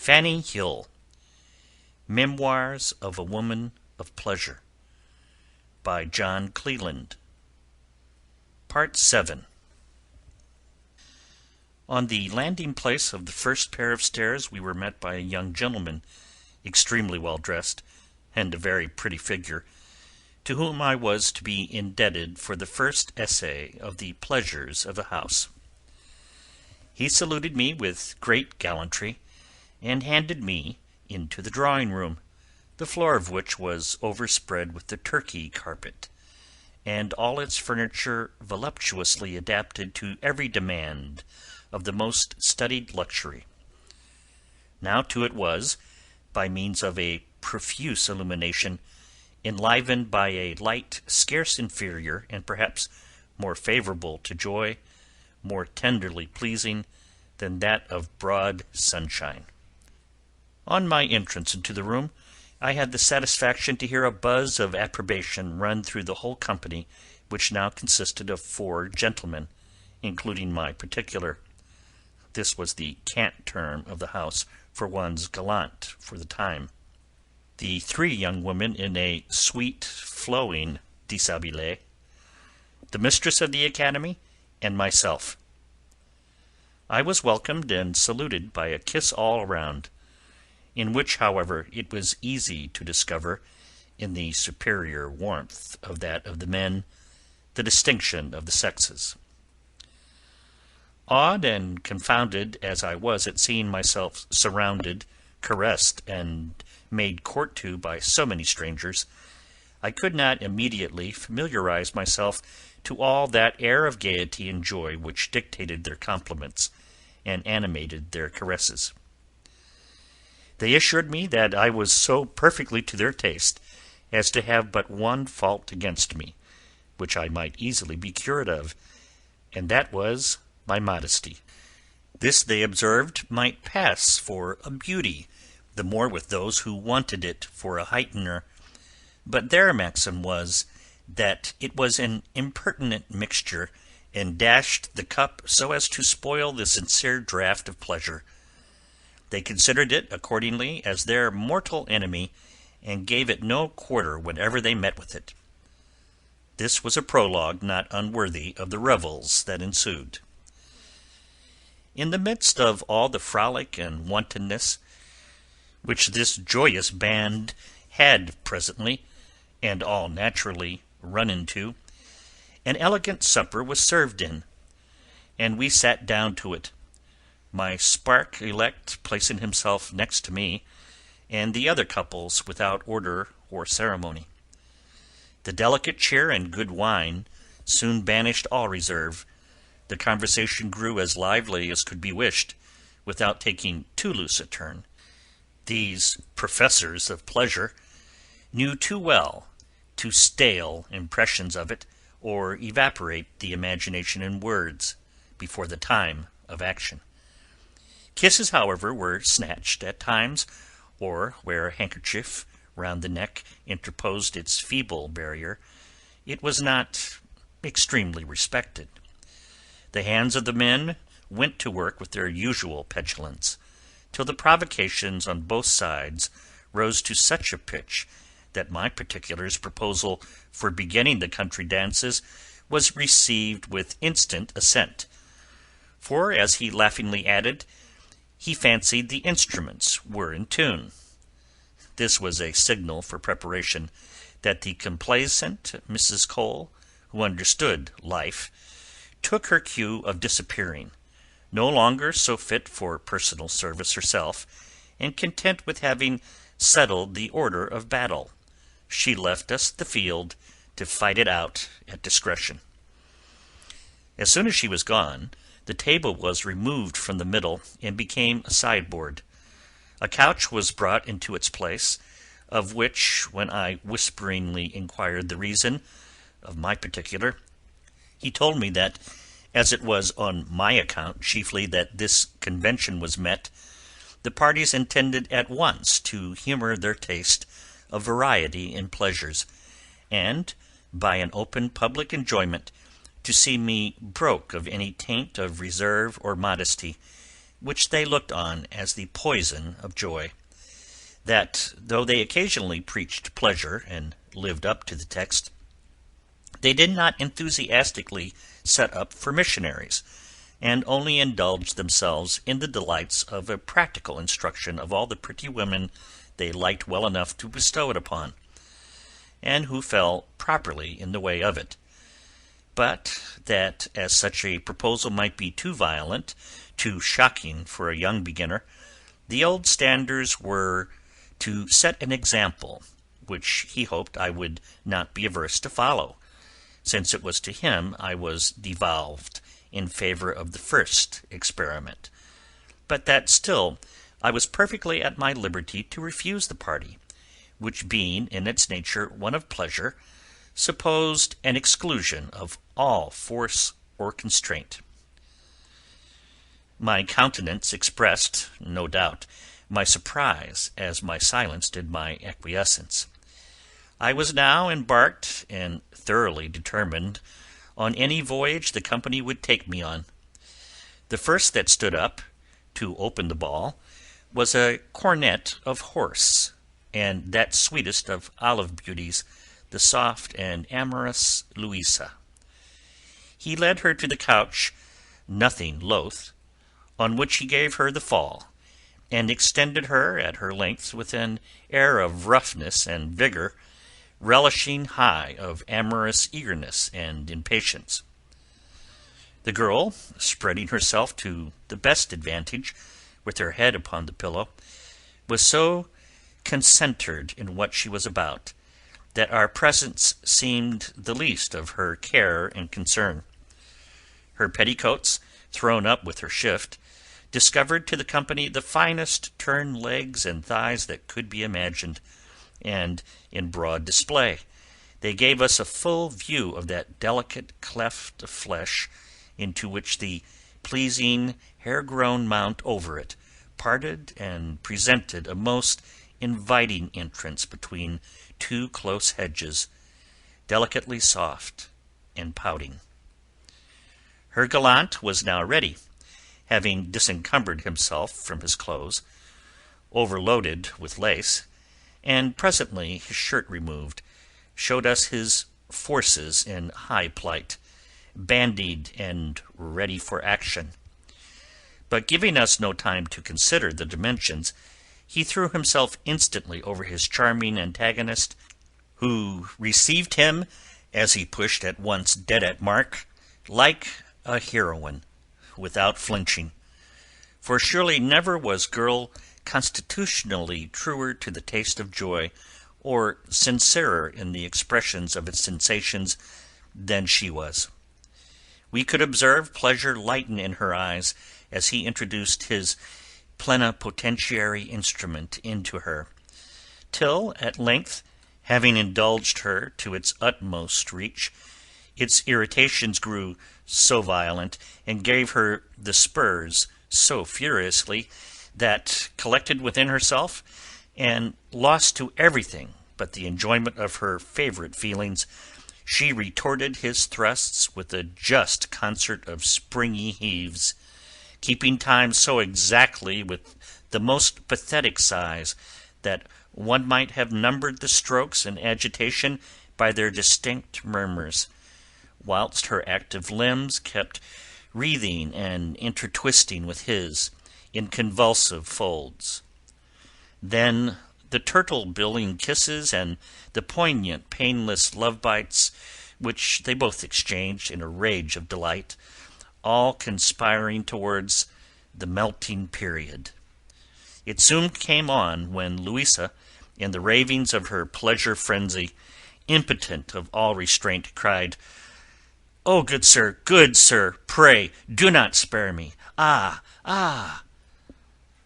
Fanny Hill, Memoirs of a Woman of Pleasure, by John Cleland. Part 7. On the landing-place of the first pair of stairs we were met by a young gentleman, extremely well dressed, and a very pretty figure, to whom I was to be indebted for the first essay of the pleasures of a house. He saluted me with great gallantry, and handed me into the drawing-room, the floor of which was overspread with the Turkey carpet, and all its furniture voluptuously adapted to every demand of the most studied luxury. Now too it was, by means of a profuse illumination, enlivened by a light scarce inferior, and perhaps more favourable to joy, more tenderly pleasing, than that of broad sunshine. On my entrance into the room, I had the satisfaction to hear a buzz of approbation run through the whole company, which now consisted of 4 gentlemen, including my particular. This was the cant term of the house for one's gallant for the time. The 3 young women in a sweet, flowing dishabille, the mistress of the academy, and myself. I was welcomed and saluted by a kiss all round, in which, however, it was easy to discover, in the superior warmth of that of the men, the distinction of the sexes. Awed and confounded as I was at seeing myself surrounded, caressed, and made court to by so many strangers, I could not immediately familiarize myself to all that air of gaiety and joy which dictated their compliments and animated their caresses. They assured me that I was so perfectly to their taste as to have but one fault against me, which I might easily be cured of, and that was my modesty. This, they observed, might pass for a beauty, the more with those who wanted it for a heightener, but their maxim was, that it was an impertinent mixture, and dashed the cup so as to spoil the sincere draught of pleasure. They considered it, accordingly, as their mortal enemy, and gave it no quarter whenever they met with it. This was a prologue not unworthy of the revels that ensued. In the midst of all the frolic and wantonness which this joyous band had presently, and all naturally, run into, an elegant supper was served in, and we sat down to it, my spark elect placing himself next to me, and the other couples without order or ceremony. The delicate cheer and good wine soon banished all reserve. The conversation grew as lively as could be wished, without taking too loose a turn. These professors of pleasure knew too well to stale impressions of it, or evaporate the imagination in words, before the time of action. Kisses, however, were snatched at times, or where a handkerchief round the neck interposed its feeble barrier, it was not extremely respected. The hands of the men went to work with their usual petulance, till the provocations on both sides rose to such a pitch that my particular's proposal for beginning the country dances was received with instant assent, for, as he laughingly added, he fancied the instruments were in tune. This was a signal for preparation that the complaisant Mrs. Cole, who understood life, took her cue of disappearing, no longer so fit for personal service herself, and content with having settled the order of battle, she left us the field to fight it out at discretion. As soon as she was gone, the table was removed from the middle and became a sideboard. A couch was brought into its place, of which, when I whisperingly inquired the reason of my particular, he told me that, as it was on my account chiefly that this convention was met, the parties intended at once to humour their taste of variety in pleasures, and, by an open public enjoyment, to see me broke of any taint of reserve or modesty, which they looked on as the poison of joy, that, though they occasionally preached pleasure and lived up to the text, they did not enthusiastically set up for missionaries, and only indulged themselves in the delights of a practical instruction of all the pretty women they liked well enough to bestow it upon, and who fell properly in the way of it. But that as such a proposal might be too violent, too shocking for a young beginner, the old standers were to set an example, which he hoped I would not be averse to follow, since it was to him I was devolved in favour of the first experiment, but that still I was perfectly at my liberty to refuse the party, which being in its nature one of pleasure, supposed an exclusion of all force or constraint. My countenance expressed, no doubt, my surprise as my silence did my acquiescence. I was now embarked and thoroughly determined on any voyage the company would take me on. The first that stood up, to open the ball, was a cornet of horse, and that sweetest of olive beauties, the soft and amorous Louisa. He led her to the couch, nothing loath, on which he gave her the fall, and extended her at her length with an air of roughness and vigour, relishing high of amorous eagerness and impatience. The girl, spreading herself to the best advantage, with her head upon the pillow, was so concentred in what she was about, that our presence seemed the least of her care and concern. Her petticoats, thrown up with her shift, discovered to the company the finest turned legs and thighs that could be imagined, and in broad display they gave us a full view of that delicate cleft of flesh into which the pleasing hair-grown mount over it parted and presented a most inviting entrance between two close hedges, delicately soft and pouting. Her gallant was now ready, having disencumbered himself from his clothes, overloaded with lace, and presently his shirt removed, showed us his forces in high plight, bandied and ready for action. But giving us no time to consider the dimensions, he threw himself instantly over his charming antagonist, who received him, as he pushed at once dead at mark, like a heroine, without flinching. For surely never was girl constitutionally truer to the taste of joy, or sincerer in the expressions of its sensations, than she was. We could observe pleasure lighten in her eyes as he introduced his plenipotentiary instrument into her, till at length, having indulged her to its utmost reach, its irritations grew so violent, and gave her the spurs so furiously, that, collected within herself, and lost to everything but the enjoyment of her favourite feelings, she retorted his thrusts with a just concert of springy heaves, keeping time so exactly with the most pathetic sighs, that one might have numbered the strokes in agitation by their distinct murmurs, whilst her active limbs kept wreathing and intertwisting with his in convulsive folds. Then the turtle-billing kisses and the poignant, painless love-bites, which they both exchanged in a rage of delight, all conspiring towards the melting period. It soon came on when Louisa, in the ravings of her pleasure-frenzy, impotent of all restraint, cried, "Oh, good sir, pray do not spare me! Ah, ah!"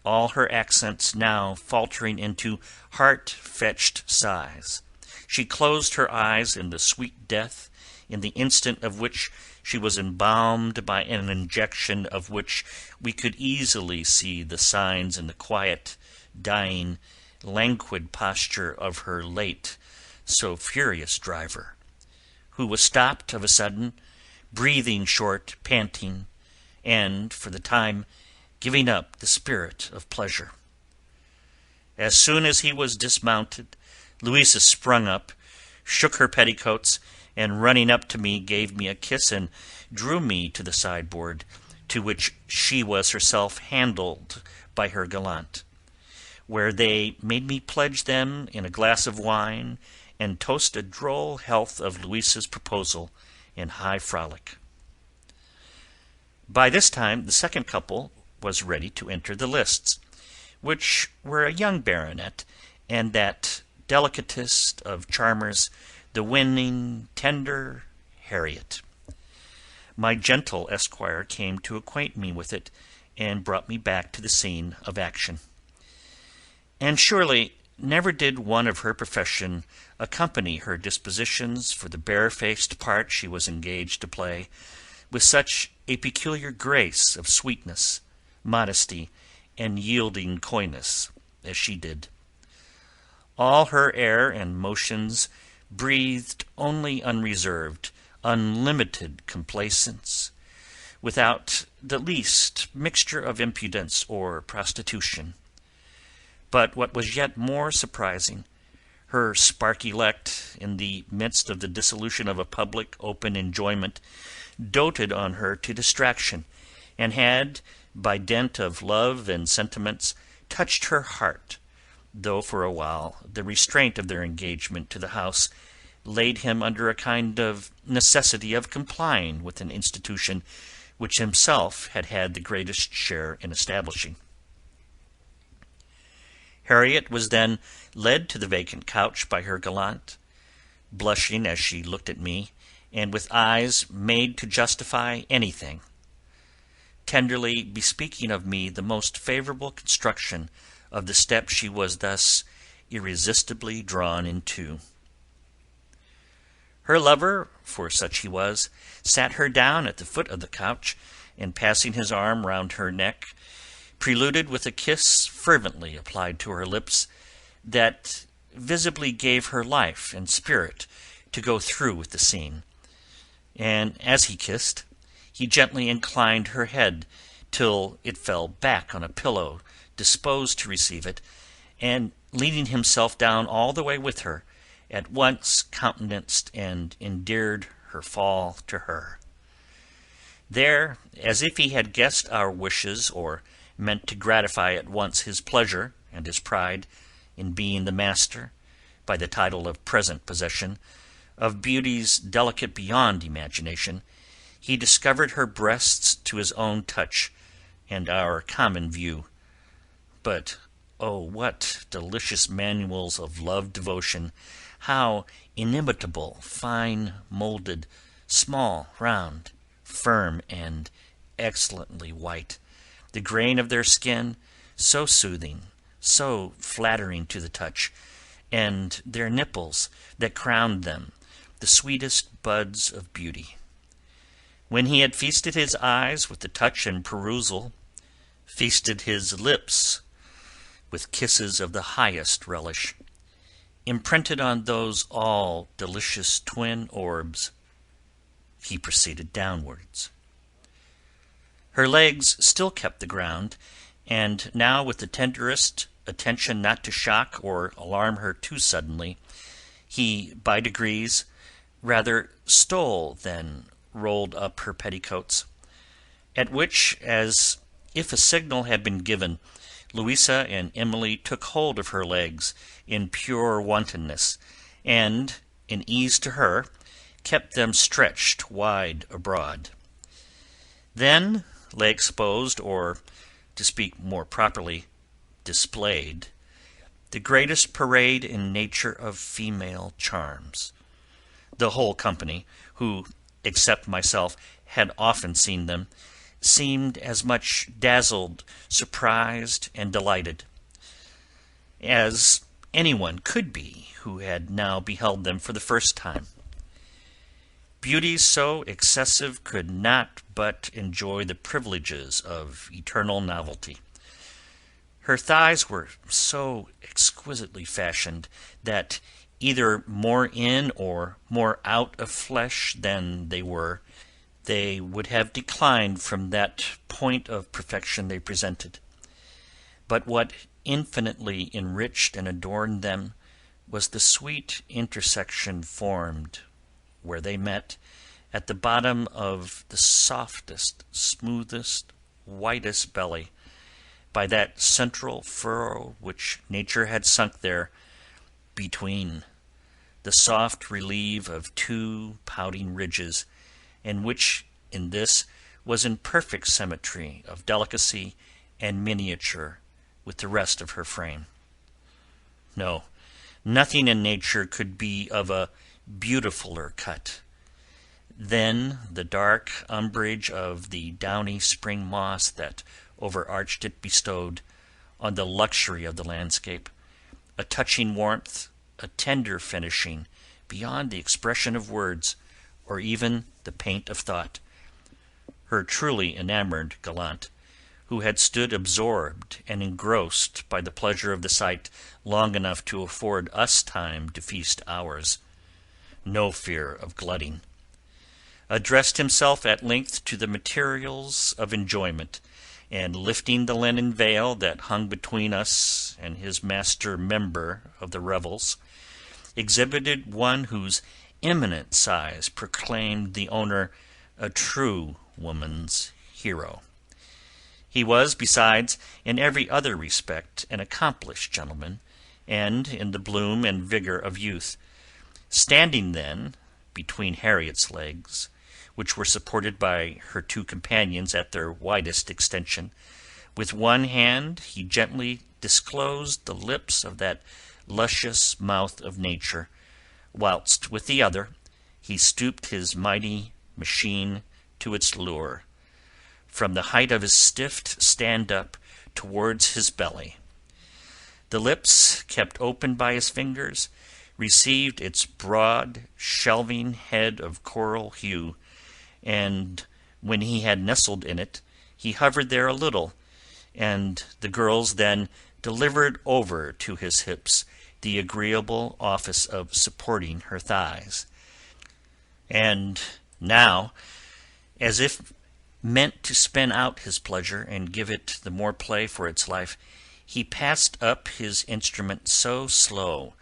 all her accents now faltering into heart-fetched sighs. She closed her eyes in the sweet death, in the instant of which she was embalmed by an injection of which we could easily see the signs in the quiet, dying, languid posture of her late so furious driver, who was stopped of a sudden, breathing short, panting, and, for the time, giving up the spirit of pleasure. As soon as he was dismounted, Louisa sprung up, shook her petticoats, and running up to me gave me a kiss and drew me to the sideboard, to which she was herself handled by her gallant, where they made me pledge them in a glass of wine and toast a droll health of Louisa's proposal in high frolic. By this time the second couple was ready to enter the lists, which were a young baronet and that delicatest of charmers, the winning, tender Harriet. My gentle esquire came to acquaint me with it, and brought me back to the scene of action. And surely never did one of her profession accompany her dispositions for the barefaced part she was engaged to play with such a peculiar grace of sweetness, modesty, and yielding coyness as she did. All her air and motions breathed only unreserved, unlimited complacence, without the least mixture of impudence or prostitution. But what was yet more surprising, her spark elect, in the midst of the dissolution of a public open enjoyment, doted on her to distraction, and had, by dint of love and sentiments, touched her heart, though for a while the restraint of their engagement to the house laid him under a kind of necessity of complying with an institution which himself had had the greatest share in establishing. Harriet was then led to the vacant couch by her gallant, blushing as she looked at me, and with eyes made to justify anything, tenderly bespeaking of me the most favourable construction of the step she was thus irresistibly drawn into. Her lover, for such he was, sat her down at the foot of the couch, and passing his arm round her neck, preluded with a kiss fervently applied to her lips, that visibly gave her life and spirit to go through with the scene. And as he kissed, he gently inclined her head till it fell back on a pillow disposed to receive it, and leaning himself down all the way with her, at once countenanced and endeared her fall to her. There, as if he had guessed our wishes, or meant to gratify at once his pleasure and his pride in being the master, by the title of present possession, of beauties delicate beyond imagination, he discovered her breasts to his own touch and our common view. But, oh, what delicious manuals of love devotion! How inimitable, fine-moulded, small, round, firm, and excellently white, the grain of their skin, so soothing, so flattering to the touch, and their nipples that crowned them, the sweetest buds of beauty. When he had feasted his eyes with the touch and perusal, feasted his lips with kisses of the highest relish, imprinted on those all delicious twin orbs, he proceeded downwards. Her legs still kept the ground, and now with the tenderest attention not to shock or alarm her too suddenly, he by degrees rather stole than rolled up her petticoats, at which, as if a signal had been given, Louisa and Emily took hold of her legs in pure wantonness, and, in ease to her, kept them stretched wide abroad. Then lay exposed, or, to speak more properly, displayed, the greatest parade in nature of female charms. The whole company, who, except myself, had often seen them, seemed as much dazzled, surprised, and delighted, as anyone could be who had now beheld them for the first time. Beauties so excessive could not but enjoy the privileges of eternal novelty. Her thighs were so exquisitely fashioned that, either more in or more out of flesh than they were, they would have declined from that point of perfection they presented. But what infinitely enriched and adorned them was the sweet intersection formed, where they met, at the bottom of the softest, smoothest, whitest belly, by that central furrow which nature had sunk there between the soft relief of two pouting ridges, and which in this was in perfect symmetry of delicacy and miniature with the rest of her frame. No, nothing in nature could be of a beautifuller cut. Then the dark umbrage of the downy spring moss that overarched it bestowed on the luxury of the landscape a touching warmth, a tender finishing, beyond the expression of words, or even the paint of thought. Her truly enamoured gallant, who had stood absorbed and engrossed by the pleasure of the sight long enough to afford us time to feast ours, no fear of glutting, addressed himself at length to the materials of enjoyment, and lifting the linen veil that hung between us and his master member of the revels, exhibited one whose eminent size proclaimed the owner a true woman's hero. He was, besides, in every other respect an accomplished gentleman, and in the bloom and vigour of youth. Standing then between Harriet's legs, which were supported by her two companions at their widest extension, with one hand he gently disclosed the lips of that luscious mouth of nature, whilst with the other he stooped his mighty machine to its lure, from the height of his stiff stand-up towards his belly. The lips, kept open by his fingers, received its broad, shelving head of coral hue, and when he had nestled in it, he hovered there a little, and the girls then delivered over to his hips the agreeable office of supporting her thighs. And now, as if meant to spin out his pleasure and give it the more play for its life, he passed up his instrument so slow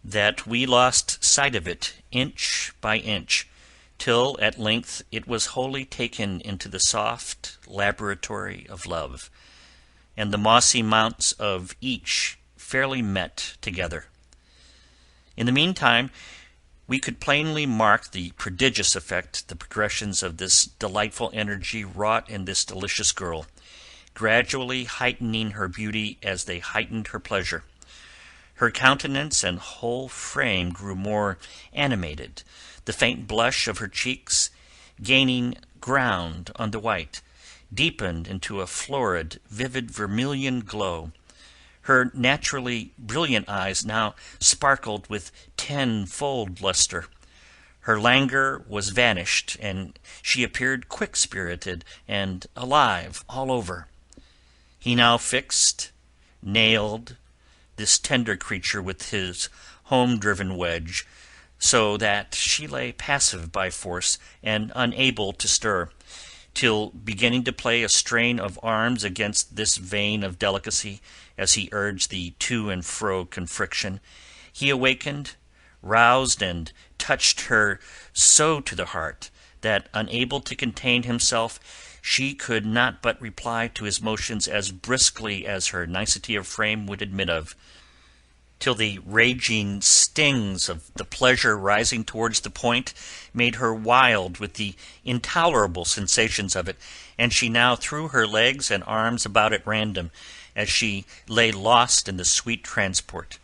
that we lost sight of it inch by inch, till at length it was wholly taken into the soft laboratory of love, and the mossy mounts of each fairly met together. In the meantime, we could plainly mark the prodigious effect the progressions of this delightful energy wrought in this delicious girl, gradually heightening her beauty as they heightened her pleasure. Her countenance and whole frame grew more animated, the faint blush of her cheeks, gaining ground on the white, deepened into a florid, vivid vermilion glow. Her naturally brilliant eyes now sparkled with tenfold lustre. Her languor was vanished, and she appeared quick-spirited and alive all over. He now fixed, nailed, this tender creature with his home-driven wedge, so that she lay passive by force and unable to stir, till, beginning to play a strain of arms against this vein of delicacy, as he urged the to and fro confriction, he awakened, roused, and touched her so to the heart, that, unable to contain himself, she could not but reply to his motions as briskly as her nicety of frame would admit of, till the raging stings of the pleasure rising towards the point made her wild with the intolerable sensations of it, and she now threw her legs and arms about at random, as she lay lost in the sweet transport,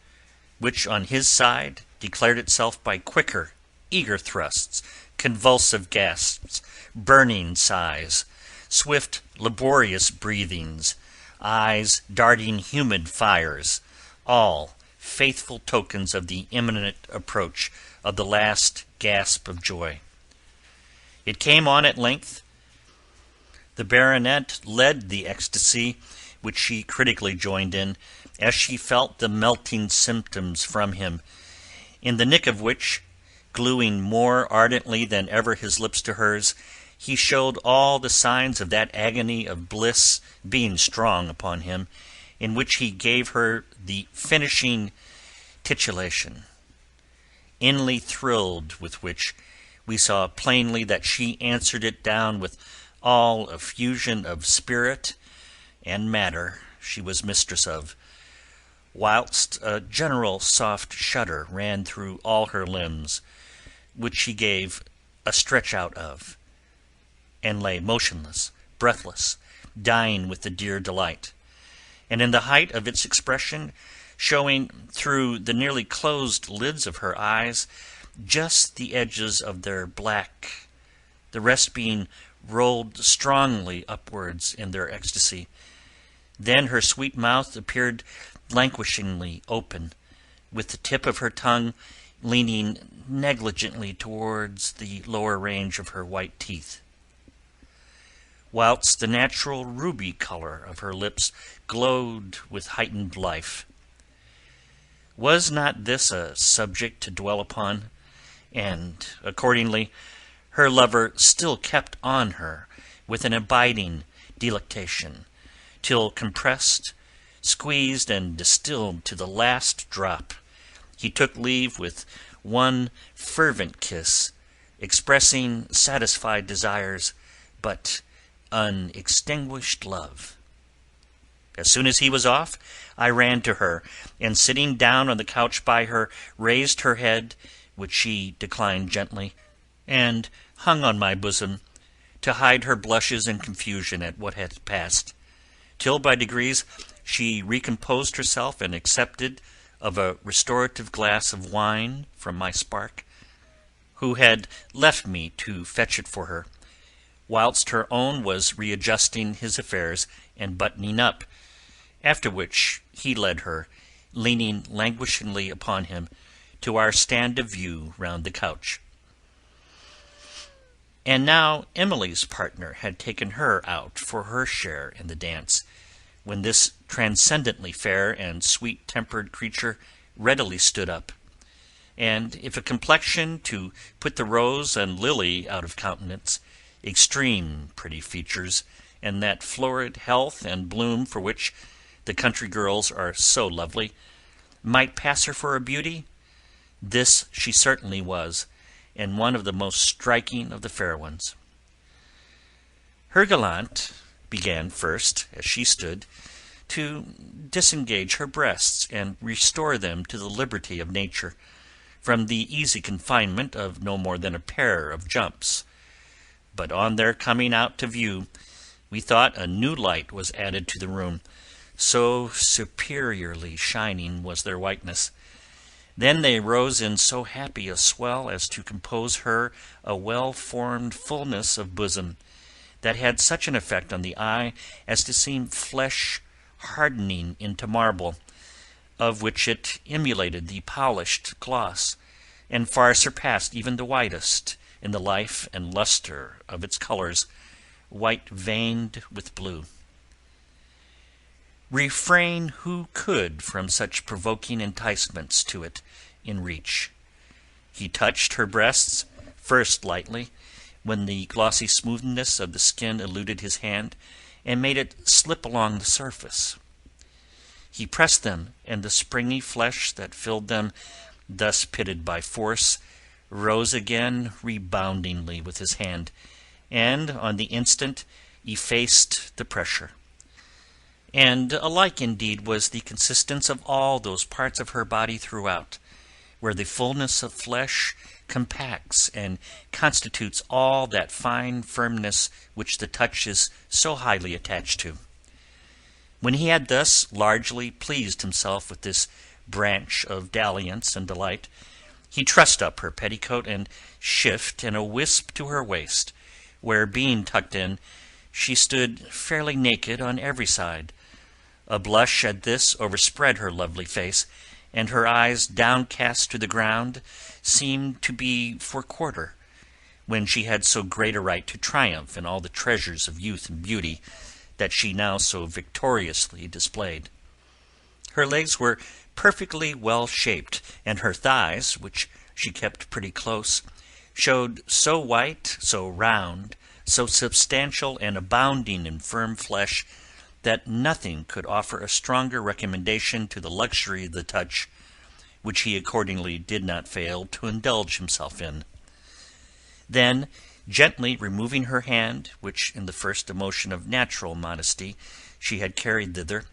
which on his side declared itself by quicker, eager thrusts, convulsive gasps, burning sighs, swift, laborious breathings, eyes darting humid fires, all faithful tokens of the imminent approach of the last gasp of joy. It came on at length. The baronet led the ecstasy, which she critically joined in, as she felt the melting symptoms from him, in the nick of which Gluing more ardently than ever his lips to hers, he showed all the signs of that agony of bliss being strong upon him, in which he gave her the finishing titillation, inly thrilled with which we saw plainly that she answered it down with all effusion of spirit and matter she was mistress of, whilst a general soft shudder ran through all her limbs, which she gave a stretch out of, and lay motionless, breathless, dying with the dear delight, and in the height of its expression, showing through the nearly closed lids of her eyes just the edges of their black, the rest being rolled strongly upwards in their ecstasy. Then her sweet mouth appeared languishingly open, with the tip of her tongue leaning negligently towards the lower range of her white teeth, whilst the natural ruby colour of her lips glowed with heightened life. Was not this a subject to dwell upon? And, accordingly, her lover still kept on her with an abiding delectation, till compressed, squeezed, and distilled to the last drop, he took leave with one fervent kiss, expressing satisfied desires, but unextinguished love. As soon as he was off, I ran to her, and sitting down on the couch by her, raised her head, which she declined gently, and hung on my bosom, to hide her blushes and confusion at what had passed, till by degrees she recomposed herself and accepted of a restorative glass of wine from my spark, who had left me to fetch it for her, whilst her own was readjusting his affairs and buttoning up, after which he led her, leaning languishingly upon him, to our stand of view round the couch. And now Emily's partner had taken her out for her share in the dance, when this transcendently fair and sweet-tempered creature readily stood up, and if a complexion to put the rose and lily out of countenance, extreme pretty features, and that florid health and bloom for which the country girls are so lovely, might pass her for a beauty, this she certainly was, and one of the most striking of the fair ones. Her gallant began first, as she stood, to disengage her breasts and restore them to the liberty of nature, from the easy confinement of no more than a pair of jumps. But on their coming out to view, we thought a new light was added to the room, so superiorly shining was their whiteness. Then they rose in so happy a swell as to compose her a well-formed fullness of bosom, that had such an effect on the eye as to seem flesh hardening into marble, of which it emulated the polished gloss, and far surpassed even the whitest in the life and lustre of its colours, white veined with blue. Refrain who could from such provoking enticements to it in reach. He touched her breasts, first lightly, when the glossy smoothness of the skin eluded his hand, and made it slip along the surface. He pressed them, and the springy flesh that filled them, thus pitted by force, rose again reboundingly with his hand, and on the instant effaced the pressure. And alike indeed was the consistence of all those parts of her body throughout, where the fullness of flesh compacts and constitutes all that fine firmness which the touch is so highly attached to. When he had thus largely pleased himself with this branch of dalliance and delight, he trussed up her petticoat and shift in a wisp to her waist, where, being tucked in, she stood fairly naked on every side. A blush at this overspread her lovely face, and her eyes, downcast to the ground, seemed to be for quarter, when she had so great a right to triumph in all the treasures of youth and beauty that she now so victoriously displayed. Her legs were perfectly well shaped, and her thighs, which she kept pretty close, showed so white, so round, so substantial and abounding in firm flesh, that nothing could offer a stronger recommendation to the luxury of the touch, which he accordingly did not fail to indulge himself in. Then, gently removing her hand, which in the first emotion of natural modesty she had carried thither,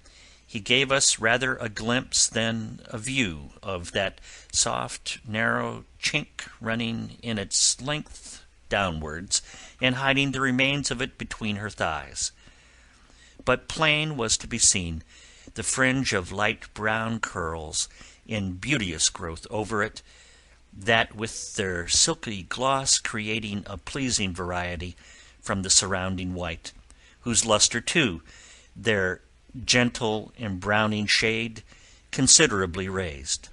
he gave us rather a glimpse than a view of that soft, narrow chink running in its length downwards, and hiding the remains of it between her thighs. But plain was to be seen the fringe of light brown curls in beauteous growth over it, that with their silky gloss creating a pleasing variety from the surrounding white, whose lustre too their gentle embrowning shade considerably raised.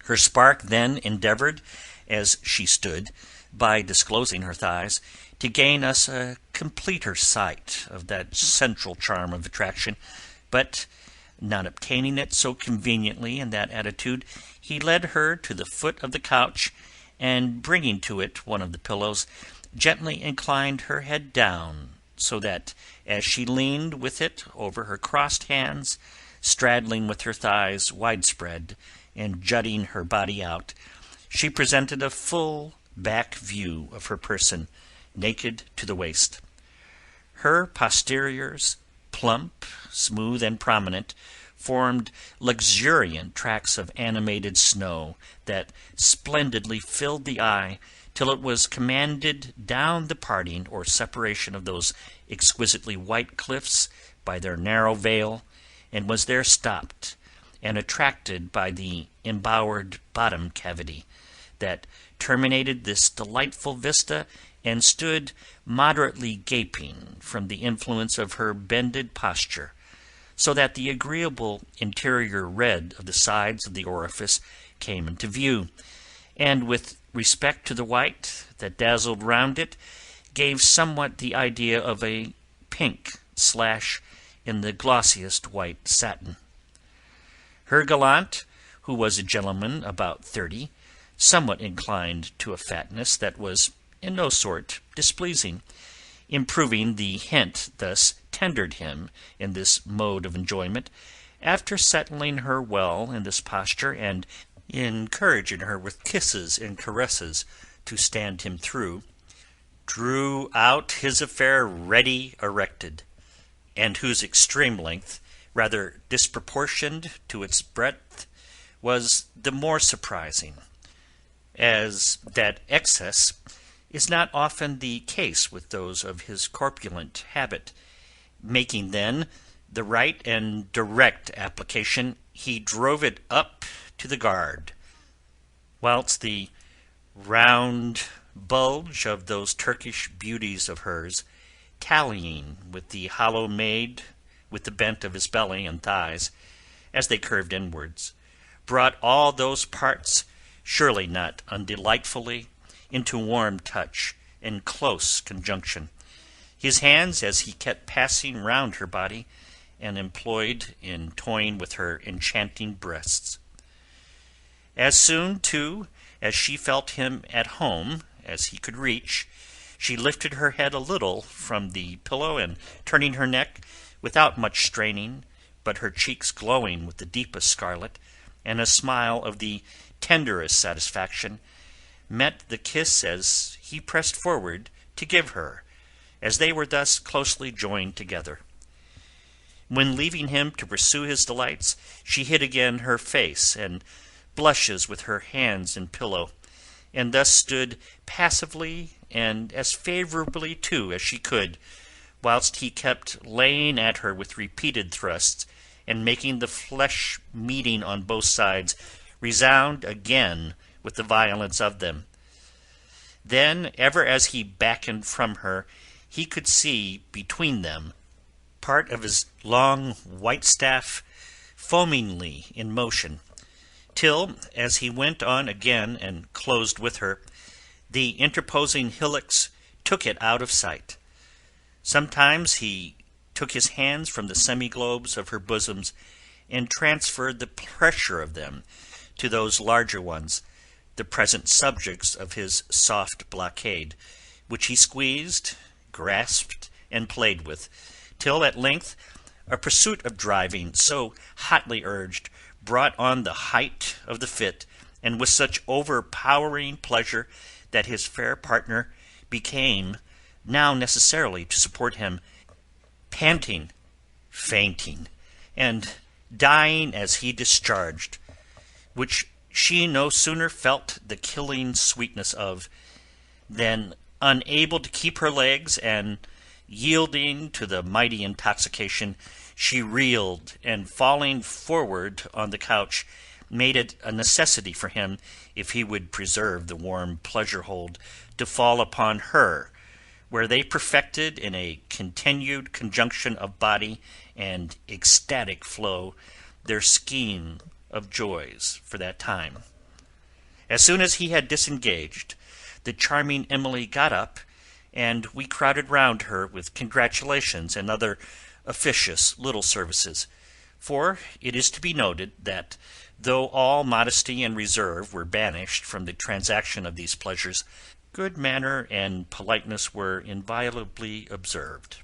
Her spark then endeavoured, as she stood, by disclosing her thighs, to gain us a completer sight of that central charm of attraction, but not obtaining it so conveniently in that attitude, he led her to the foot of the couch, and bringing to it one of the pillows, gently inclined her head down, so that, as she leaned with it over her crossed hands, straddling with her thighs widespread, and jutting her body out, she presented a full back view of her person, naked to the waist. Her posteriors, plump, smooth, and prominent, formed luxuriant tracts of animated snow that splendidly filled the eye till it was commanded down the parting or separation of those exquisitely white cliffs by their narrow vale, and was there stopped and attracted by the embowered bottom cavity that terminated this delightful vista, and stood moderately gaping from the influence of her bended posture, so that the agreeable interior red of the sides of the orifice came into view, and with respect to the white that dazzled round it, gave somewhat the idea of a pink slash in the glossiest white satin. Her gallant, who was a gentleman about 30, somewhat inclined to a fatness that was in no sort displeasing, improving the hint thus tendered him in this mode of enjoyment, after settling her well in this posture, and encouraging her with kisses and caresses to stand him through, drew out his affair ready erected, and whose extreme length, rather disproportioned to its breadth, was the more surprising, as that excess is not often the case with those of his corpulent habit. Making then the right and direct application, he drove it up to the guard, whilst the round bulge of those Turkish beauties of hers, tallying with the hollow made with the bent of his belly and thighs, as they curved inwards, brought all those parts, surely not undelightfully, into warm touch and close conjunction, his hands, as he kept passing round her body, and employed in toying with her enchanting breasts. As soon, too, as she felt him at home as he could reach, she lifted her head a little from the pillow, and turning her neck, without much straining, but her cheeks glowing with the deepest scarlet, and a smile of the tenderest satisfaction, met the kiss as he pressed forward to give her, as they were thus closely joined together. When leaving him to pursue his delights, she hid again her face and blushes with her hands in pillow, and thus stood passively and as favourably too as she could, whilst he kept laying at her with repeated thrusts, and making the flesh meeting on both sides resound again with the violence of them. Then, ever as he beckoned from her, he could see between them part of his long white staff foamingly in motion, till, as he went on again and closed with her, the interposing hillocks took it out of sight. Sometimes he took his hands from the semi-globes of her bosoms, and transferred the pressure of them to those larger ones, the present subjects of his soft blockade, which he squeezed, grasped, and played with, till at length a pursuit of driving, so hotly urged, brought on the height of the fit, and with such overpowering pleasure that his fair partner became now necessarily to support him, panting, fainting, and dying as he discharged, which she no sooner felt the killing sweetness of, than, unable to keep her legs, and yielding to the mighty intoxication, she reeled, and falling forward on the couch, made it a necessity for him, if he would preserve the warm pleasure-hold, to fall upon her, where they perfected in a continued conjunction of body and ecstatic flow their scheme of joys for that time. As soon as he had disengaged, the charming Emily got up, and we crowded round her with congratulations and other officious little services, for it is to be noted that though all modesty and reserve were banished from the transaction of these pleasures, good manner and politeness were inviolably observed.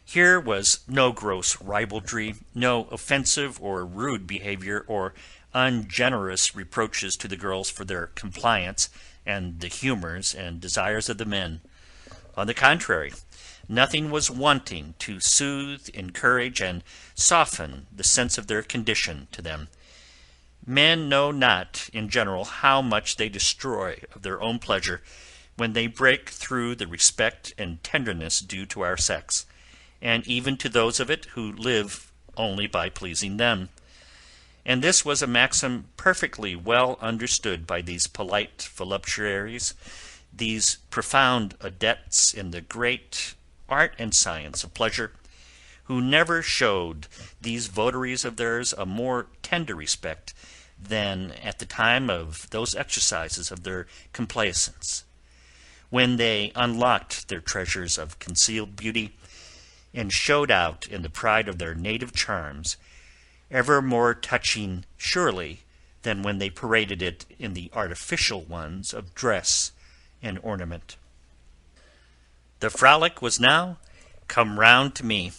Here was no gross ribaldry, no offensive or rude behaviour, or ungenerous reproaches to the girls for their compliance and the humours and desires of the men. On the contrary, nothing was wanting to soothe, encourage, and soften the sense of their condition to them. Men know not, in general, how much they destroy of their own pleasure when they break through the respect and tenderness due to our sex, and even to those of it who live only by pleasing them. And this was a maxim perfectly well understood by these polite voluptuaries, these profound adepts in the great art and science of pleasure, who never showed these votaries of theirs a more tender respect than at the time of those exercises of their complaisance, when they unlocked their treasures of concealed beauty, and showed out in the pride of their native charms, ever more touching surely than when they paraded it in the artificial ones of dress and ornament. The frolic was now come round to me,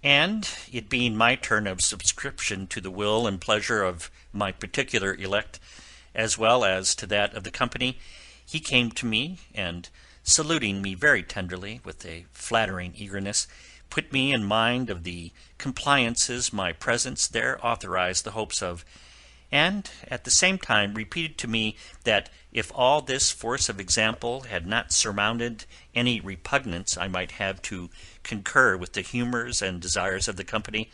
and it being my turn of subscription to the will and pleasure of my particular elect, as well as to that of the company, he came to me, and saluting me very tenderly with a flattering eagerness, put me in mind of the compliances my presence there authorized the hopes of, and at the same time repeated to me that if all this force of example had not surmounted any repugnance I might have to concur with the humours and desires of the company,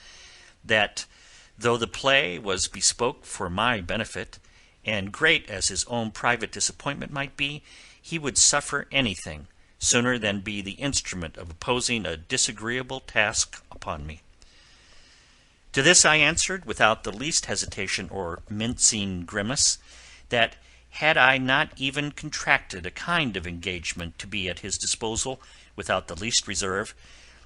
that though the play was bespoke for my benefit, and great as his own private disappointment might be, he would suffer anything sooner than be the instrument of opposing a disagreeable task upon me. To this I answered, without the least hesitation or mincing grimace, that had I not even contracted a kind of engagement to be at his disposal without the least reserve,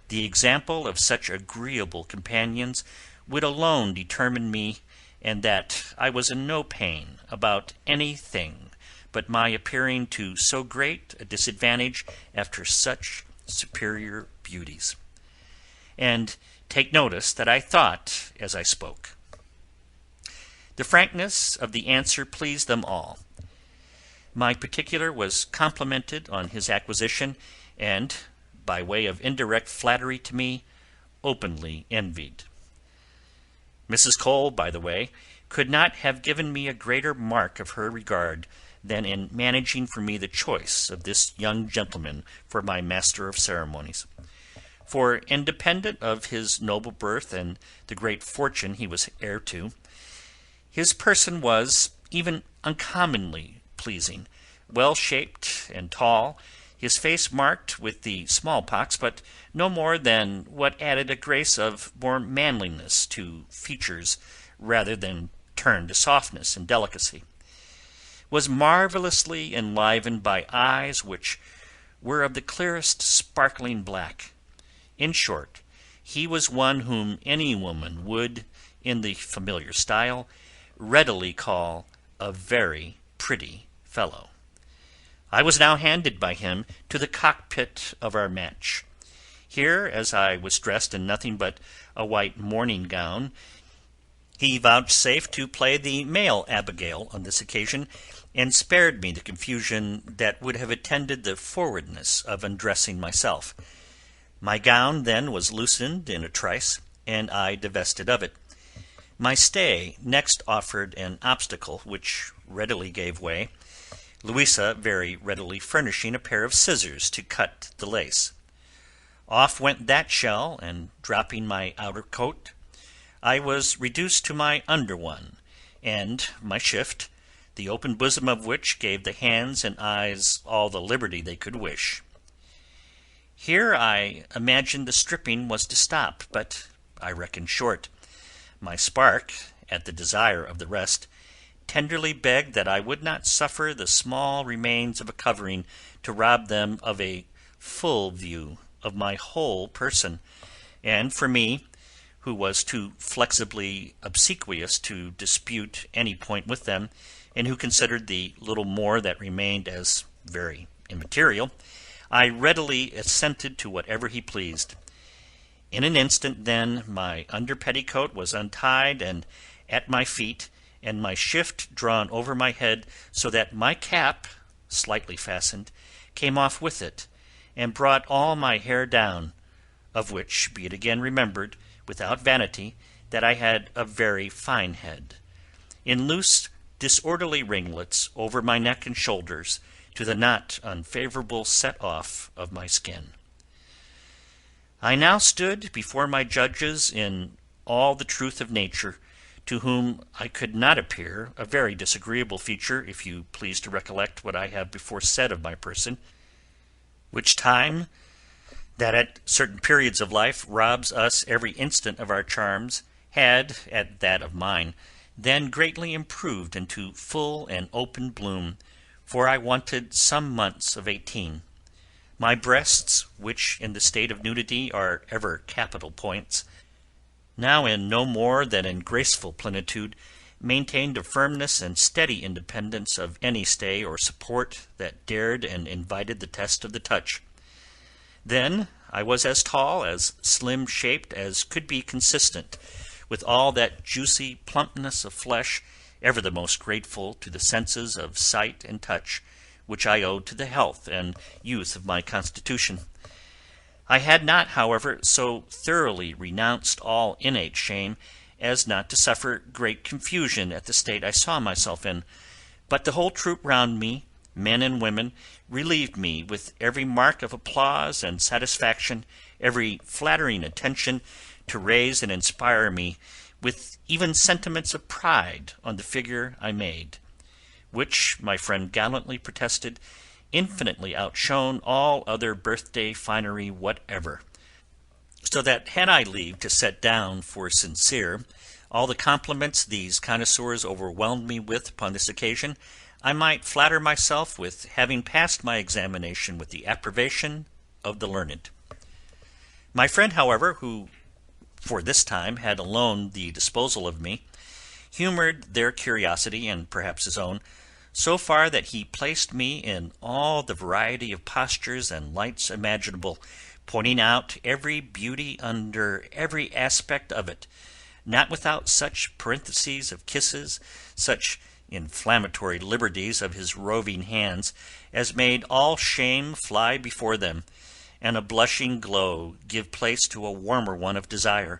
the example of such agreeable companions would alone determine me, and that I was in no pain about anything but my appearing to so great a disadvantage after such superior beauties. And take notice that I thought as I spoke. The frankness of the answer pleased them all. My particular was complimented on his acquisition, and, by way of indirect flattery to me, openly envied. Mrs. Cole, by the way, could not have given me a greater mark of her regard than in managing for me the choice of this young gentleman for my master of ceremonies. For, independent of his noble birth and the great fortune he was heir to, his person was even uncommonly pleasing, well-shaped and tall, his face marked with the smallpox, but no more than what added a grace of more manliness to features rather than turned to softness and delicacy, was marvellously enlivened by eyes which were of the clearest sparkling black. In short, he was one whom any woman would, in the familiar style, readily call a very pretty fellow. I was now handed by him to the cockpit of our match. Here, as I was dressed in nothing but a white morning gown, he vouchsafed to play the male Abigail on this occasion, and spared me the confusion that would have attended the forwardness of undressing myself. My gown then was loosened in a trice, and I divested of it. My stay next offered an obstacle which readily gave way, Louisa very readily furnishing a pair of scissors to cut the lace. Off went that shell, and dropping my outer coat, I was reduced to my under one, and my shift, the open bosom of which gave the hands and eyes all the liberty they could wish. Here I imagined the stripping was to stop, but I reckoned short. My spark, at the desire of the rest, tenderly begged that I would not suffer the small remains of a covering to rob them of a full view of my whole person, and for me, who was too flexibly obsequious to dispute any point with them, and who considered the little more that remained as very immaterial, I readily assented to whatever he pleased. In an instant, then, my under petticoat was untied and at my feet, and my shift drawn over my head, so that my cap, slightly fastened, came off with it, and brought all my hair down, of which, be it again remembered, without vanity, that I had a very fine head, in loose disorderly ringlets over my neck and shoulders, to the not unfavourable set off of my skin. I now stood before my judges in all the truth of nature, to whom I could not appear, a very disagreeable feature, if you please to recollect what I have before said of my person, which time, that at certain periods of life robs us every instant of our charms, had, at that of mine, then greatly improved into full and open bloom, for I wanted some months of 18. My breasts, which in the state of nudity are ever capital points, now in no more than in graceful plenitude, maintained a firmness and steady independence of any stay or support that dared and invited the test of the touch. Then I was as tall, as slim-shaped as could be consistent with all that juicy plumpness of flesh, ever the most grateful to the senses of sight and touch, which I owed to the health and youth of my constitution. I had not, however, so thoroughly renounced all innate shame as not to suffer great confusion at the state I saw myself in, but the whole troop round me, men and women, relieved me with every mark of applause and satisfaction, every flattering attention to raise and inspire me with even sentiments of pride on the figure I made, which, my friend gallantly protested, infinitely outshone all other birthday finery whatever, so that had I leave to set down for sincere all the compliments these connoisseurs overwhelmed me with upon this occasion, I might flatter myself with having passed my examination with the approbation of the learned. My friend, however, who for this time had alone the disposal of me, humoured their curiosity, and perhaps his own, so far that he placed me in all the variety of postures and lights imaginable, pointing out every beauty under every aspect of it, not without such parentheses of kisses, such inflammatory liberties of his roving hands, as made all shame fly before them, and a blushing glow give place to a warmer one of desire,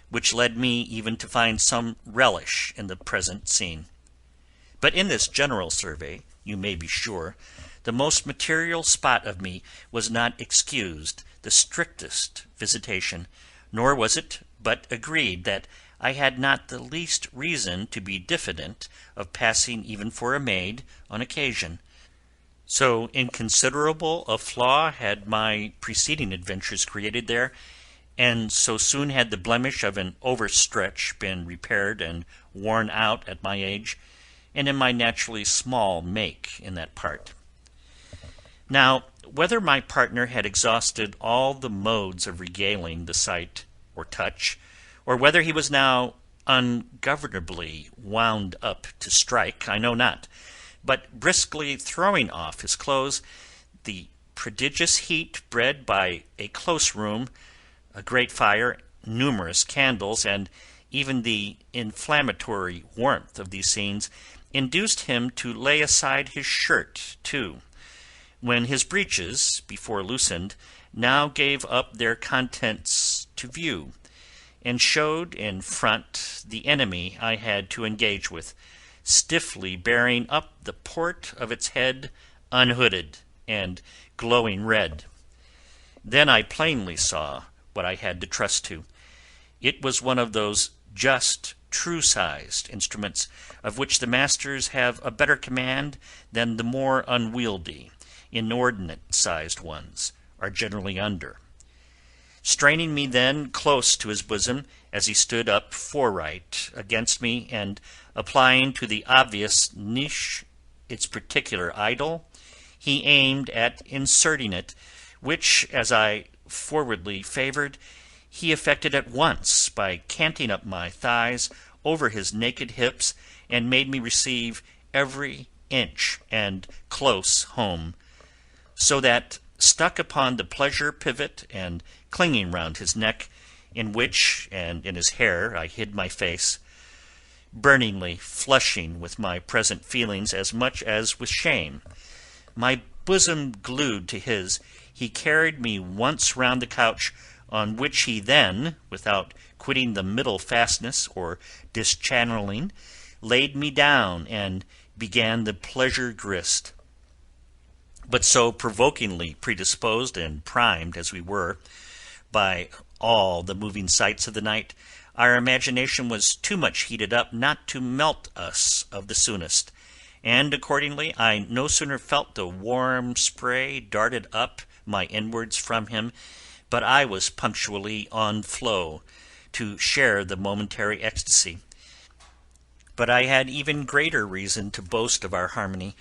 which led me even to find some relish in the present scene. But in this general survey, you may be sure, the most material spot of me was not excused the strictest visitation, nor was it but agreed that I had not the least reason to be diffident of passing even for a maid on occasion. So inconsiderable a flaw had my preceding adventures created there, and so soon had the blemish of an overstretch been repaired and worn out at my age, and in my naturally small make in that part. Now, whether my partner had exhausted all the modes of regaling the sight or touch, or whether he was now ungovernably wound up to strike, I know not, but briskly throwing off his clothes, the prodigious heat bred by a close room, a great fire, numerous candles, and even the inflammatory warmth of these scenes, induced him to lay aside his shirt too, when his breeches, before loosened, now gave up their contents to view, and showed in front the enemy I had to engage with, stiffly bearing up the port of its head unhooded and glowing red. Then I plainly saw what I had to trust to. It was one of those just, true-sized instruments of which the masters have a better command than the more unwieldy, inordinate-sized ones are generally under. Straining me then close to his bosom, as he stood up foreright against me, and applying to the obvious niche its particular idol, he aimed at inserting it, which, as I forwardly favoured, he effected at once by canting up my thighs over his naked hips, and made me receive every inch and close home, so that, stuck upon the pleasure pivot and clinging round his neck, in which and in his hair I hid my face, burningly flushing with my present feelings as much as with shame, my bosom glued to his, he carried me once round the couch, on which he then, without quitting the middle fastness or dischannelling, laid me down and began the pleasure grist. But so provokingly predisposed and primed as we were, by all the moving sights of the night, our imagination was too much heated up not to melt us of the soonest, and accordingly I no sooner felt the warm spray darted up my inwards from him, but I was punctually on flow to share the momentary ecstasy. But I had even greater reason to boast of our harmony,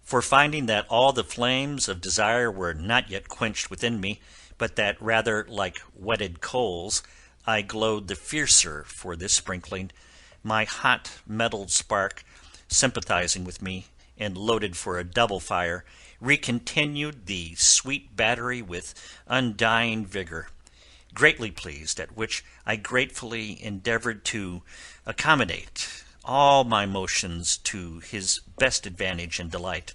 for finding that all the flames of desire were not yet quenched within me, but that rather like whetted coals I glowed the fiercer for this sprinkling, my hot mettled spark, sympathizing with me, and loaded for a double fire, recontinued the sweet battery with undying vigour, greatly pleased, at which I gratefully endeavoured to accommodate all my motions to his best advantage and delight.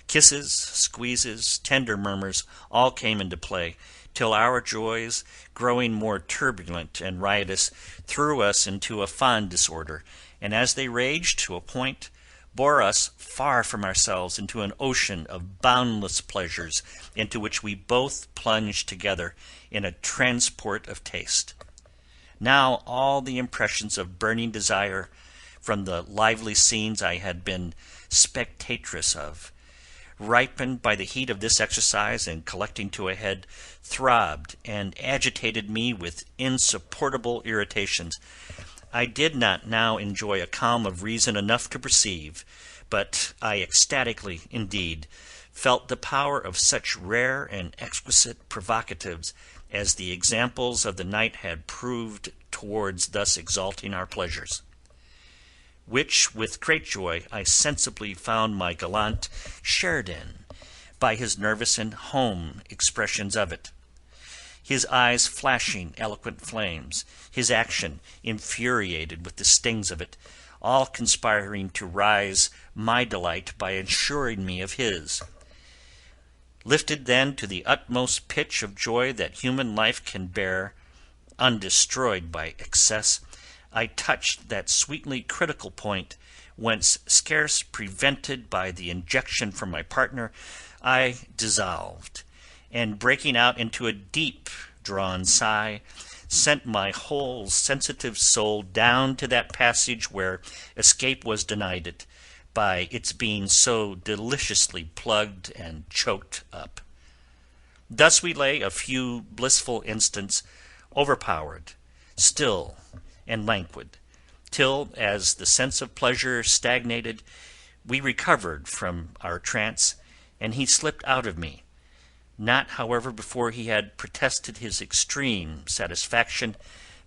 Kisses, squeezes, tender murmurs, all came into play, till our joys, growing more turbulent and riotous, threw us into a fond disorder, and as they raged to a point, bore us far from ourselves into an ocean of boundless pleasures, into which we both plunged together in a transport of taste. Now all the impressions of burning desire, from the lively scenes I had been spectatress of, ripened by the heat of this exercise and collecting to a head, throbbed and agitated me with insupportable irritations. I did not now enjoy a calm of reason enough to perceive, but I ecstatically, indeed, felt the power of such rare and exquisite provocatives as the examples of the night had proved towards thus exalting our pleasures, which with great joy I sensibly found my gallant shared in, by his nervous and home expressions of it, his eyes flashing eloquent flames, his action infuriated with the stings of it, all conspiring to rise my delight by assuring me of his. Lifted then to the utmost pitch of joy that human life can bear, undestroyed by excess, I touched that sweetly critical point, whence, scarce prevented by the injection from my partner, I dissolved, and breaking out into a deep-drawn sigh, sent my whole sensitive soul down to that passage where escape was denied it, by its being so deliciously plugged and choked up. Thus we lay a few blissful instants, overpowered, still, and languid, till, as the sense of pleasure stagnated, we recovered from our trance, and he slipped out of me, not however before he had protested his extreme satisfaction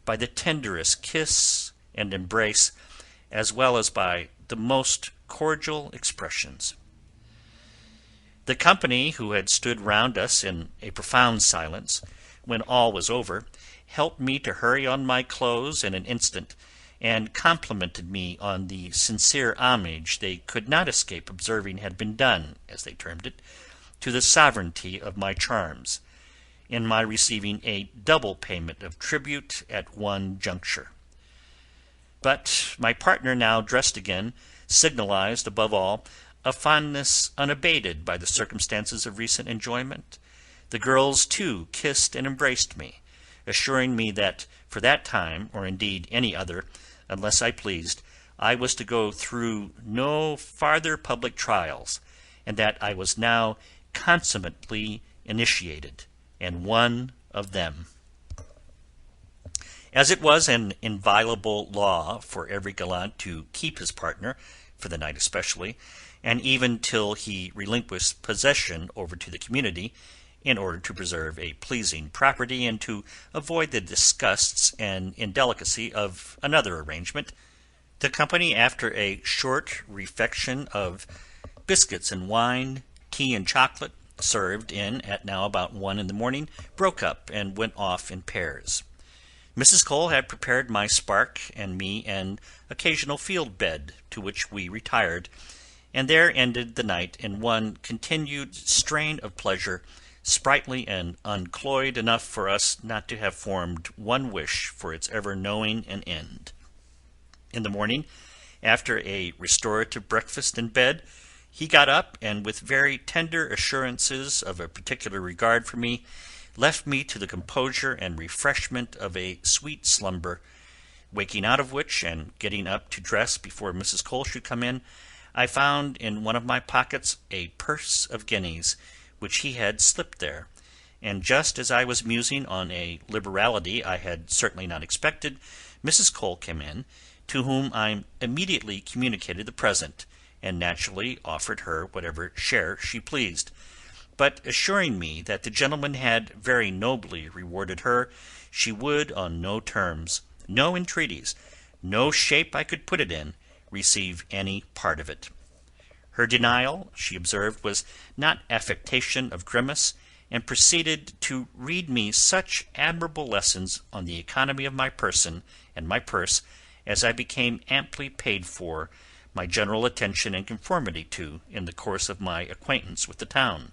by the tenderest kiss and embrace, as well as by the most cordial expressions. The company, who had stood round us in a profound silence, when all was over, helped me to hurry on my clothes in an instant, and complimented me on the sincere homage they could not escape observing had been done, as they termed it, to the sovereignty of my charms, in my receiving a double payment of tribute at one juncture. But my partner, now dressed again, signalized, above all, a fondness unabated by the circumstances of recent enjoyment. The girls, too, kissed and embraced me, assuring me that for that time, or indeed any other, unless I pleased, I was to go through no farther public trials, and that I was now consummately initiated, and one of them. As it was an inviolable law for every gallant to keep his partner, for the night especially, and even till he relinquished possession over to the community, in order to preserve a pleasing property and to avoid the disgusts and indelicacy of another arrangement, the company, after a short refection of biscuits and wine, tea and chocolate, served in at now about 1 in the morning, broke up and went off in pairs. Mrs. Cole had prepared my spark and me an occasional field bed, to which we retired, and there ended the night in one continued strain of pleasure, sprightly and uncloyed enough for us not to have formed one wish for its ever knowing an end. In the morning, after a restorative breakfast in bed, he got up, and with very tender assurances of a particular regard for me, left me to the composure and refreshment of a sweet slumber, waking out of which, and getting up to dress before Mrs. Cole should come in, I found in one of my pockets a purse of guineas, which he had slipped there, and just as I was musing on a liberality I had certainly not expected, Mrs. Cole came in, to whom I immediately communicated the present, and naturally offered her whatever share she pleased, but assuring me that the gentleman had very nobly rewarded her, she would on no terms, no entreaties, no shape I could put it in, receive any part of it. Her denial, she observed, was not affectation of grimace, and proceeded to read me such admirable lessons on the economy of my person and my purse as I became amply paid for my general attention and conformity to in the course of my acquaintance with the town.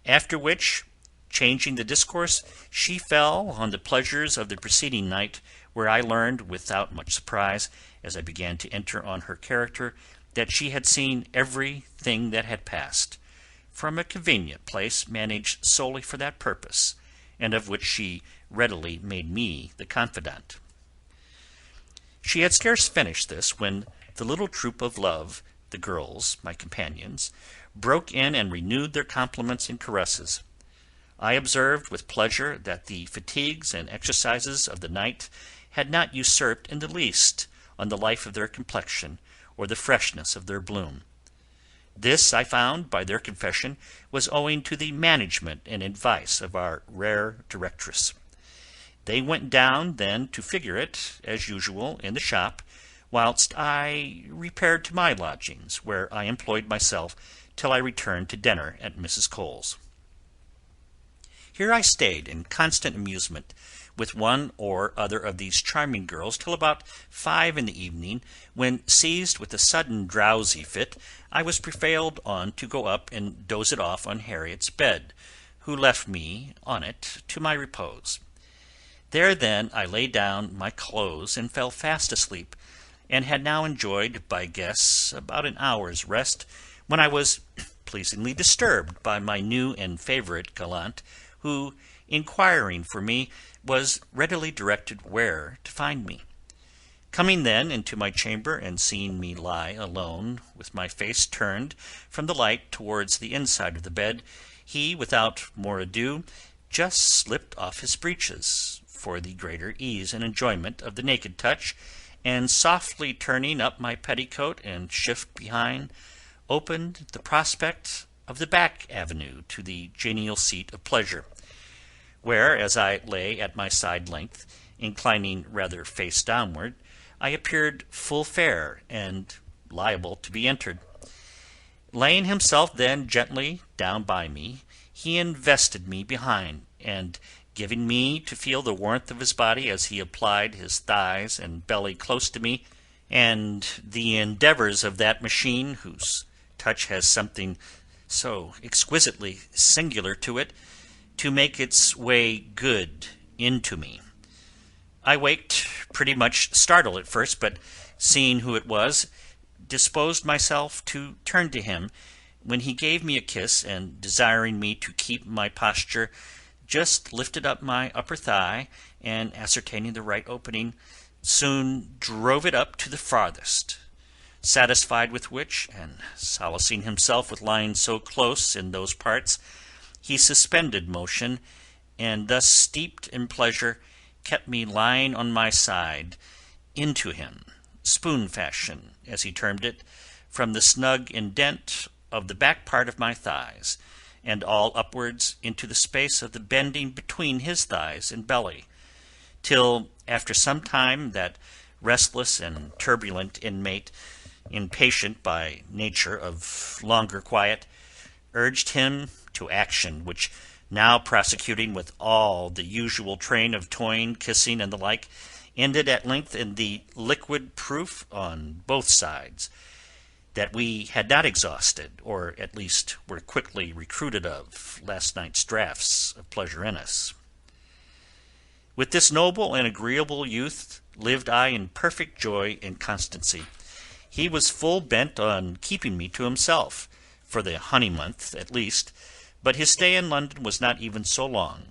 After which, changing the discourse, she fell on the pleasures of the preceding night, where I learned, without much surprise, as I began to enter on her character, that she had seen every thing that had passed, from a convenient place managed solely for that purpose, and of which she readily made me the confidant. She had scarce finished this, when the little troop of love, the girls, my companions, broke in and renewed their compliments and caresses. I observed with pleasure that the fatigues and exercises of the night had not usurped in the least on the life of their complexion, or the freshness of their bloom. This, I found by their confession, was owing to the management and advice of our rare directress. They went down then to figure it, as usual, in the shop, whilst I repaired to my lodgings, where I employed myself till I returned to dinner at Mrs. Cole's. Here I stayed in constant amusement with one or other of these charming girls till about 5 in the evening, when, seized with a sudden drowsy fit, I was prevailed on to go up and doze it off on Harriet's bed, who left me on it to my repose. There then I lay down my clothes and fell fast asleep, and had now enjoyed, by guess, about an hour's rest, when I was pleasingly disturbed by my new and favourite gallant, who, inquiring for me, was readily directed where to find me. Coming then into my chamber, and seeing me lie alone, with my face turned from the light towards the inside of the bed, he, without more ado, just slipped off his breeches, for the greater ease and enjoyment of the naked touch, and softly turning up my petticoat and shift behind, opened the prospect of the back avenue to the genial seat of pleasure, where, as I lay at my side length, inclining rather face downward, I appeared full fair and liable to be entered. Laying himself then gently down by me, he invested me behind, and giving me to feel the warmth of his body as he applied his thighs and belly close to me, and the endeavours of that machine, whose touch has something so exquisitely singular to it, to make its way good into me. I waked pretty much startled at first, but seeing who it was, disposed myself to turn to him, when he gave me a kiss, and desiring me to keep my posture, just lifted up my upper thigh, and ascertaining the right opening, soon drove it up to the farthest. Satisfied with which, and solacing himself with lying so close in those parts, he suspended motion, and thus steeped in pleasure, kept me lying on my side into him, spoon fashion, as he termed it, from the snug indent of the back part of my thighs, and all upwards into the space of the bending between his thighs and belly, till after some time that restless and turbulent inmate, impatient by nature of longer quiet, urged him to action, which, now prosecuting with all the usual train of toying, kissing, and the like, ended at length in the liquid proof on both sides that we had not exhausted, or at least were quickly recruited of, last night's draughts of pleasure in us. With this noble and agreeable youth lived I in perfect joy and constancy. He was full bent on keeping me to himself, for the honey month at least, but his stay in London was not even so long,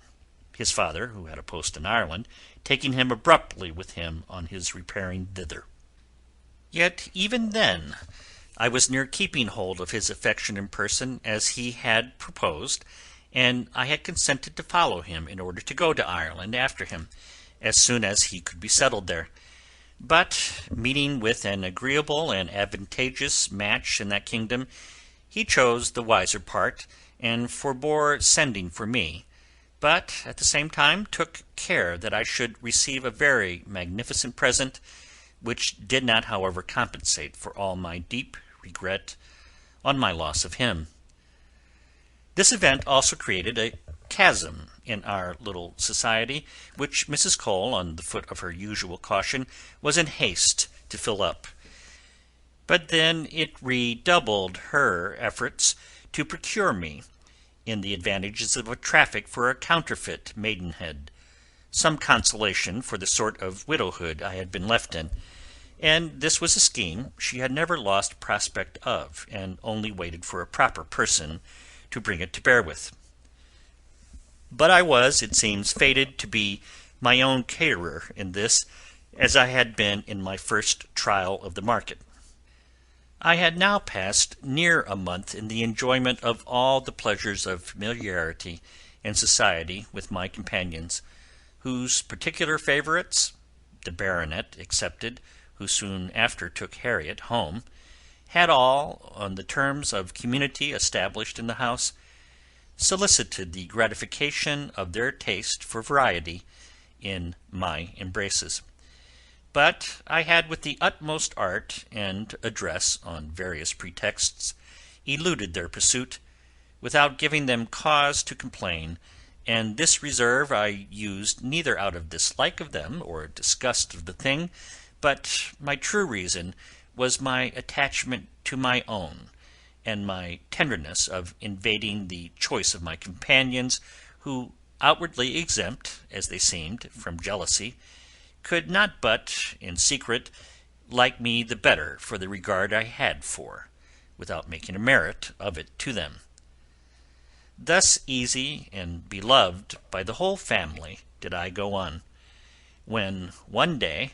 his father, who had a post in Ireland, taking him abruptly with him on his repairing thither. Yet even then I was near keeping hold of his affection in person, as he had proposed, and I had consented to follow him in order to go to Ireland after him, as soon as he could be settled there. But, meeting with an agreeable and advantageous match in that kingdom, he chose the wiser part, and forbore sending for me, but at the same time took care that I should receive a very magnificent present, which did not however compensate for all my deep regret on my loss of him. This event also created a chasm in our little society, which Mrs. Cole, on the foot of her usual caution, was in haste to fill up. But then it redoubled her efforts to procure me, in the advantages of a traffic for a counterfeit maidenhead, some consolation for the sort of widowhood I had been left in, and this was a scheme she had never lost prospect of, and only waited for a proper person to bring it to bear with. But I was, it seems, fated to be my own caterer in this, as I had been in my first trial of the market. I had now passed near a month in the enjoyment of all the pleasures of familiarity and society with my companions, whose particular favourites, the baronet excepted, who soon after took Harriet home, had all, on the terms of community established in the house, solicited the gratification of their taste for variety in my embraces. But I had with the utmost art and address, on various pretexts, eluded their pursuit, without giving them cause to complain, and this reserve I used neither out of dislike of them or disgust of the thing, but my true reason was my attachment to my own, and my tenderness of invading the choice of my companions, who, outwardly exempt, as they seemed, from jealousy, could not but, in secret, like me the better for the regard I had for, without making a merit of it to them. Thus easy and beloved by the whole family did I go on, when one day,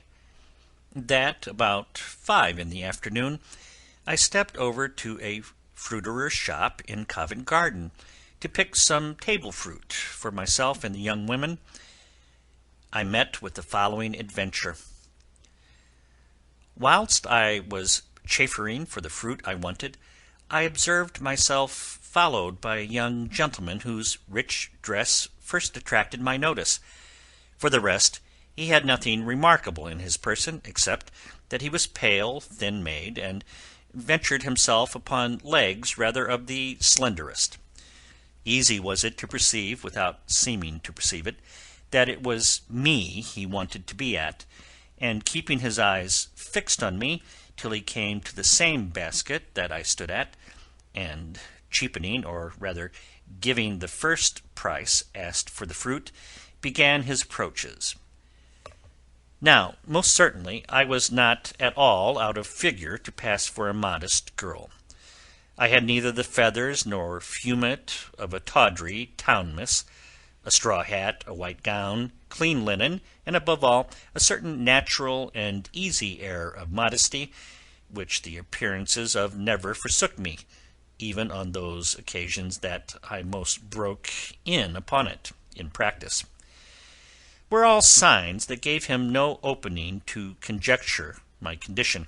that about 5 in the afternoon, I stepped over to a fruiterer's shop in Covent Garden to pick some table fruit for myself and the young women. I met with the following adventure. Whilst I was chaffering for the fruit I wanted, I observed myself followed by a young gentleman whose rich dress first attracted my notice. For the rest, He had nothing remarkable in his person, except that he was pale, thin-made, and ventured himself upon legs rather of the slenderest. Easy was it to perceive, without seeming to perceive it, that it was me he wanted to be at, and keeping his eyes fixed on me till he came to the same basket that I stood at, and cheapening, or rather giving the first price asked for the fruit, began his approaches. Now, most certainly, I was not at all out of figure to pass for a modest girl. I had neither the feathers nor fumet of a tawdry town miss, a straw hat, a white gown, clean linen, and above all, a certain natural and easy air of modesty, which the appearances of never forsook me, even on those occasions that I most broke in upon it in practice, were all signs that gave him no opening to conjecture my condition.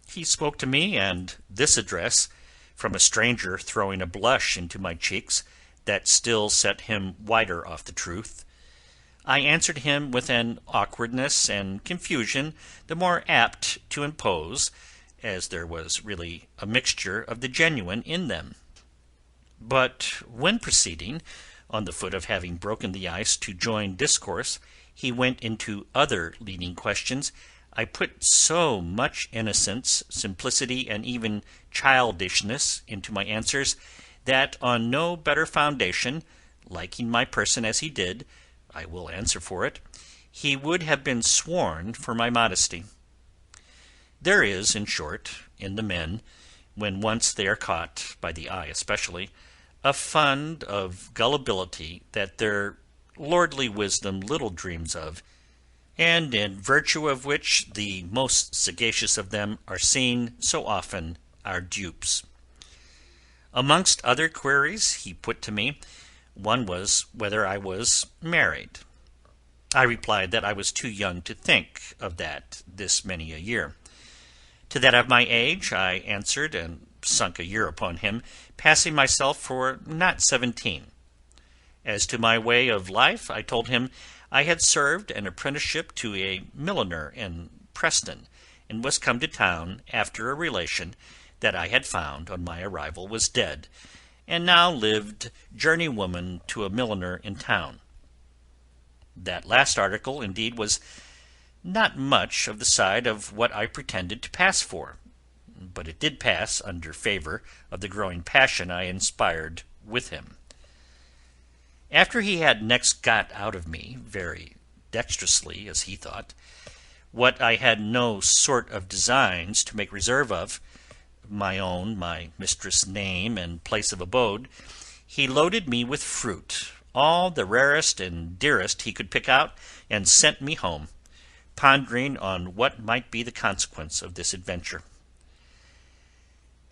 He spoke to me, and this address, from a stranger throwing a blush into my cheeks that still set him wider off the truth, I answered him with an awkwardness and confusion the more apt to impose, as there was really a mixture of the genuine in them. But when proceeding, on the foot of having broken the ice, to join discourse, he went into other leading questions, I put so much innocence, simplicity, and even childishness into my answers, that on no better foundation, liking my person as he did, I will answer for it, he would have been sworn for my modesty. There is, in short, in the men, when once they are caught, by the eye especially, a fund of gullibility that their lordly wisdom little dreams of, and in virtue of which the most sagacious of them are seen so often our dupes. Amongst other queries he put to me, one was whether I was married. I replied that I was too young to think of that this many a year. To that of my age I answered, and sunk a year upon him, passing myself for not 17. As to my way of life, I told him I had served an apprenticeship to a milliner in Preston, and was come to town after a relation that I had found on my arrival was dead, and now lived journeywoman to a milliner in town. That last article, indeed, was not much of the side of what I pretended to pass for, but it did pass under favour of the growing passion I inspired with him. After he had next got out of me, very dexterously as he thought, what I had no sort of designs to make reserve of, my mistress' name and place of abode, he loaded me with fruit, all the rarest and dearest he could pick out, and sent me home, pondering on what might be the consequence of this adventure.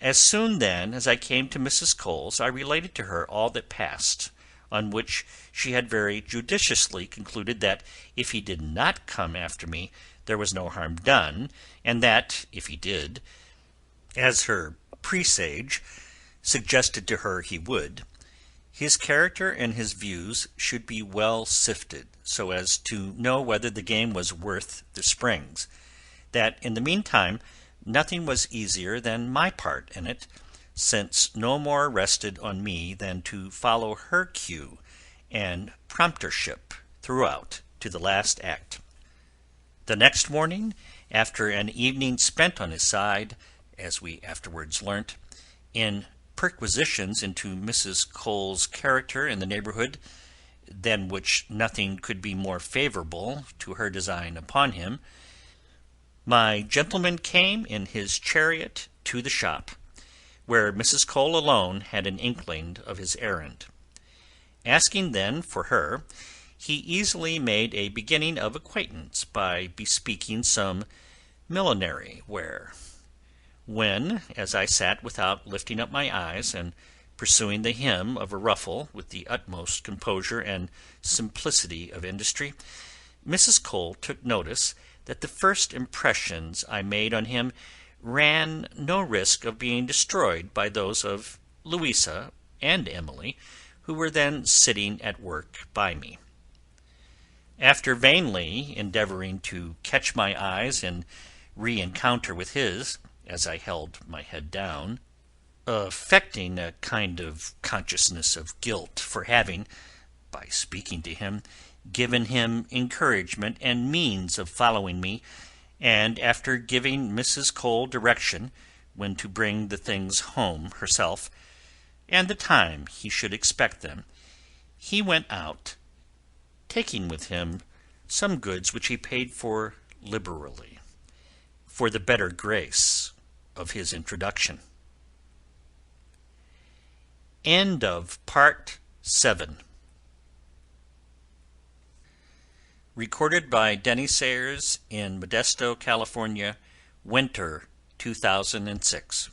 As soon then as I came to Mrs. Cole's, I related to her all that passed, on which she had very judiciously concluded that if he did not come after me, there was no harm done, and that, if he did, as her presage suggested to her he would, his character and his views should be well sifted, so as to know whether the game was worth the springs, that in the meantime nothing was easier than my part in it, since no more rested on me than to follow her cue and promptership throughout to the last act. The next morning, after an evening spent on his side, as we afterwards learnt, in perquisitions into Mrs. Cole's character in the neighbourhood, than which nothing could be more favourable to her design upon him, my gentleman came in his chariot to the shop, where Mrs. Cole alone had an inkling of his errand. Asking then for her, he easily made a beginning of acquaintance by bespeaking some millinery ware, when, as I sat without lifting up my eyes, and pursuing the hem of a ruffle with the utmost composure and simplicity of industry, Mrs. Cole took notice that the first impressions I made on him ran no risk of being destroyed by those of Louisa and Emily, who were then sitting at work by me. After vainly endeavoring to catch my eyes in re-encounter with his, as I held my head down, affecting a kind of consciousness of guilt for having, by speaking to him, given him encouragement and means of following me, and after giving Mrs. Cole direction when to bring the things home herself, and the time he should expect them, he went out, taking with him some goods which he paid for liberally, for the better grace of his introduction. End of Part 7. Recorded by Denny Sayers in Modesto, California, winter 2006.